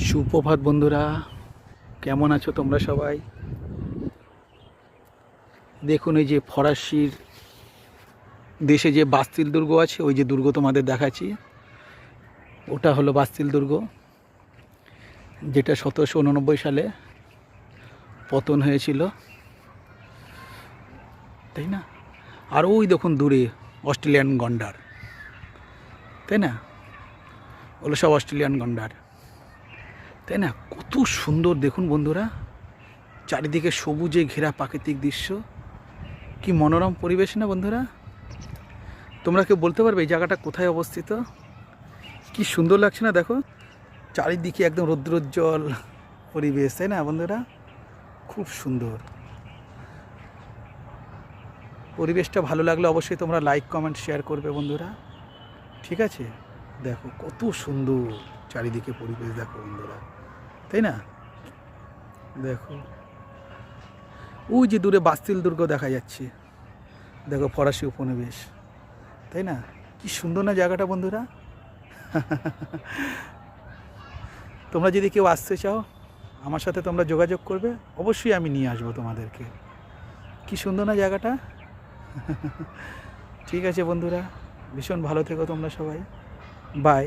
সুপ্রভাত বন্ধুরা, কেমন আছো তোমরা সবাই? দেখুন, এই যে ফরাসির দেশে যে বাস্তিল দুর্গ আছে, ওই যে দুর্গ তোমাদের দেখাচ্ছি, ওটা হলো বাস্তিল দুর্গ, যেটা 1789 সালে পতন হয়েছিল, তাই না? আর ওই দেখুন দূরে অস্ট্রেলিয়ান গন্ডার, তাই না? ওগুলো সব অস্ট্রেলিয়ান গন্ডার, তাই না? কত সুন্দর দেখুন বন্ধুরা, চারিদিকে সবুজে ঘেরা প্রাকৃতিক দৃশ্য, কি মনোরম পরিবেশ না বন্ধুরা? তোমরা কেউ বলতে পারবে এই জায়গাটা কোথায় অবস্থিত? কি সুন্দর লাগছে না? দেখো, চারিদিকে একদম রৌদ্রোজ্জ্বল পরিবেশ, তাই না বন্ধুরা? খুব সুন্দর পরিবেশটা। ভালো লাগলে অবশ্যই তোমরা লাইক কমেন্ট শেয়ার করবে বন্ধুরা, ঠিক আছে? দেখো কত সুন্দর চারিদিকে পরিবেশ, দেখো বন্ধুরা, তাই না? দেখো ওই যে দূরে বাস্তিল দুর্গ দেখা যাচ্ছে, দেখো ফরাসি উপনিবেশ, তাই না? কি সুন্দর না জায়গাটা বন্ধুরা? তোমরা যদি কেউ আসতে চাও, আমার সাথে তোমরা যোগাযোগ করবে, অবশ্যই আমি নিয়ে আসবো তোমাদেরকে। কি সুন্দর না জায়গাটা? ঠিক আছে বন্ধুরা, ভীষণ ভালো থেকো তোমরা সবাই, বাই।